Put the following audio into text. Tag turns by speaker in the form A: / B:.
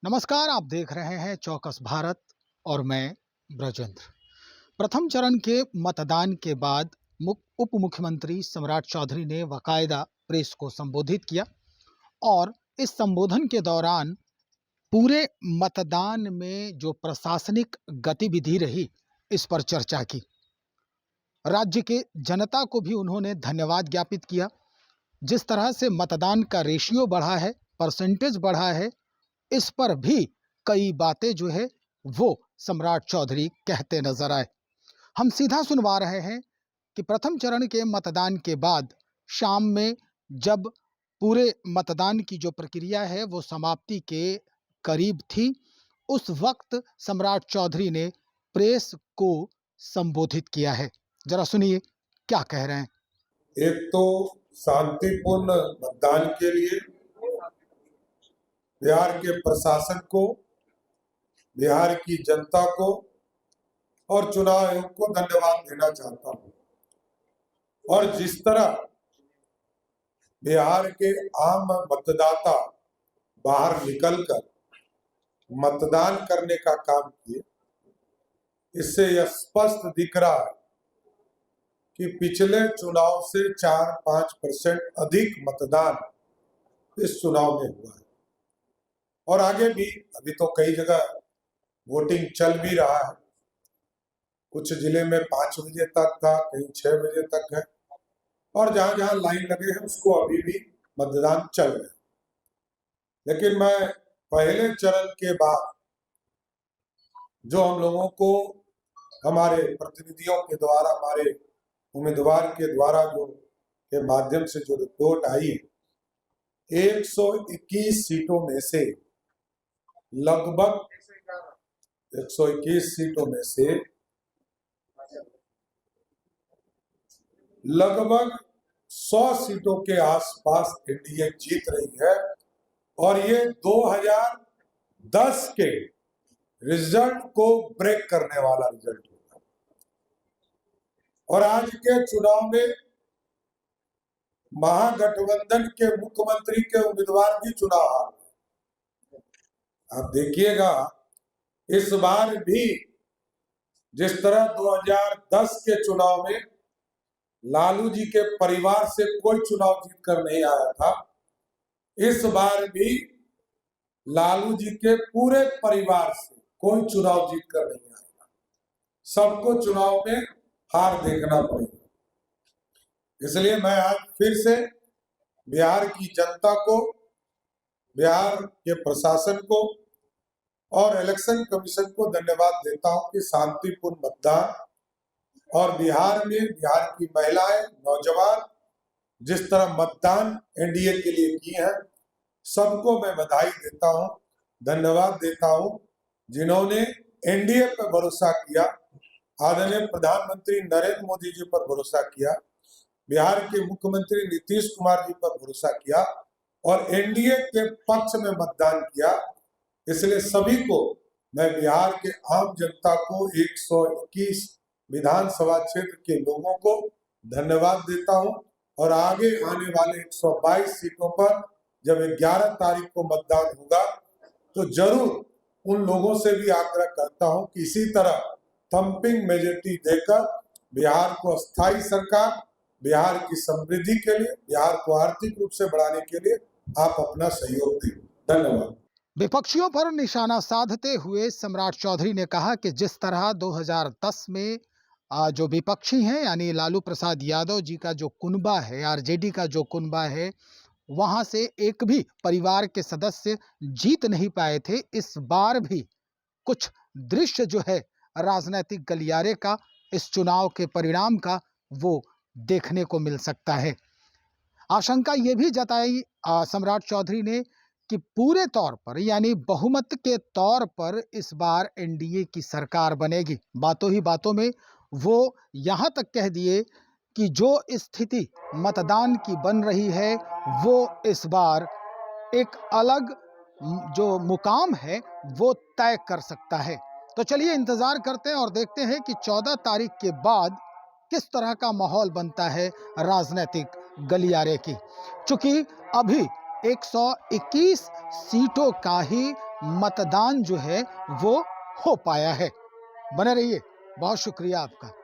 A: नमस्कार, आप देख रहे हैं चौकस भारत और मैं ब्रजेंद्र। प्रथम चरण के मतदान के बाद उप मुख्यमंत्री सम्राट चौधरी ने बाकायदा प्रेस को संबोधित किया और इस संबोधन के दौरान पूरे मतदान में जो प्रशासनिक गतिविधि रही, इस पर चर्चा की। राज्य के जनता को भी उन्होंने धन्यवाद ज्ञापित किया। जिस तरह से मतदान का रेशियो बढ़ा है, परसेंटेज बढ़ा है, इस पर भी कई बातें जो है वो सम्राट चौधरी कहते नजर आए। हम सीधा सुनवा रहे हैं कि प्रथम चरण के मतदान के बाद शाम में जब पूरे मतदान की जो प्रक्रिया है वो समाप्ति के करीब थी, उस वक्त सम्राट चौधरी ने प्रेस को संबोधित किया है। जरा सुनिए क्या कह रहे हैं।
B: एक तो शांतिपूर्ण मतदान के लिए बिहार के प्रशासन को, बिहार की जनता को और चुनाव आयोग को धन्यवाद देना चाहता हूं। और जिस तरह बिहार के आम मतदाता बाहर निकलकर मतदान करने का काम किए, इससे यह स्पष्ट दिख रहा है कि पिछले चुनाव से 4-5% अधिक मतदान इस चुनाव में हुआ है। और आगे भी अभी तो कई जगह वोटिंग चल भी रहा है। कुछ जिले में 5 बजे तक था, कहीं 6 बजे तक है, और जहां जहां लाइन लगे हैं उसको अभी भी मतदान चल रहा है। लेकिन मैं पहले चरण के बाद जो हम लोगों को हमारे प्रतिनिधियों के द्वारा, हमारे उम्मीदवार के द्वारा जो के माध्यम से जो रिपोर्ट आई है, 121 सीटों में से लगभग 121 सीटों में से लगभग 100 सीटों के आसपास एनडीए जीत रही है। और ये 2010 के रिजल्ट को ब्रेक करने वाला रिजल्ट होगा। और आज के चुनाव में महागठबंधन के मुख्यमंत्री के उम्मीदवार भी चुनाव हार गए। आप देखिएगा, इस बार भी जिस तरह 2010 के चुनाव में लालू जी के परिवार से कोई चुनाव जीत कर नहीं आया था, इस बार भी लालू जी के पूरे परिवार से कोई चुनाव जीत कर नहीं आएगा। सबको चुनाव में हार देखना पड़ेगा। इसलिए मैं आज फिर से बिहार की जनता को, बिहार के प्रशासन को और इलेक्शन कमीशन को धन्यवाद देता हूं कि शांतिपूर्ण मतदान और बिहार में बिहार की महिलाएं, नौजवान जिस तरह मतदान एनडीए के लिए किए हैं, सबको मैं बधाई देता हूं, धन्यवाद देता हूं, जिन्होंने एनडीए पर भरोसा किया, आदरणीय प्रधानमंत्री नरेंद्र मोदी जी पर भरोसा किया, बिहार के मुख्यमंत्री नीतीश कुमार जी पर भरोसा किया और एनडीए के पक्ष में मतदान किया। इसलिए सभी को, मैं बिहार के आम जनता को, 121 विधानसभा क्षेत्र के लोगों को धन्यवाद देता हूं। और आगे आने वाले 122 सीटों पर जब 11 तारीख को मतदान होगा तो जरूर उन लोगों से भी आग्रह करता हूं कि इसी तरह थम्पिंग मेजॉरिटी देकर बिहार को अस्थायी सरकार, बिहार की समृद्धि के लिए, बिहार को आर्थिक रूप से बढ़ाने के लिए आप अपना सहयोग दें। धन्यवाद।
A: विपक्षियों पर निशाना साधते हुए सम्राट चौधरी ने कहा कि जिस तरह 2010 में जो विपक्षी हैं यानी लालू प्रसाद यादव जी का जो कुनबा है, आरजेडी का जो कुनबा है, वहां से एक भी परिवार के सदस्य जीत नहीं पाए थे। इस बार भी कुछ दृश्य जो है राजनीतिक गलियारे का, इस चुनाव के परिणाम का, वो देखने को मिल सकता है। आशंका ये भी जताई सम्राट चौधरी ने कि पूरे तौर पर यानी बहुमत के तौर पर इस बार एनडीए की सरकार बनेगी। बातों ही बातों में वो यहाँ तक कह दिए कि जो स्थिति मतदान की बन रही है वो इस बार एक अलग जो मुकाम है वो तय कर सकता है। तो चलिए इंतजार करते हैं और देखते हैं कि 14 तारीख के बाद किस तरह का माहौल बनता है राजनीतिक गलियारे की। चूंकि अभी 121 सीटों का ही मतदान जो है वो हो पाया है। बने रहिए, बहुत शुक्रिया आपका।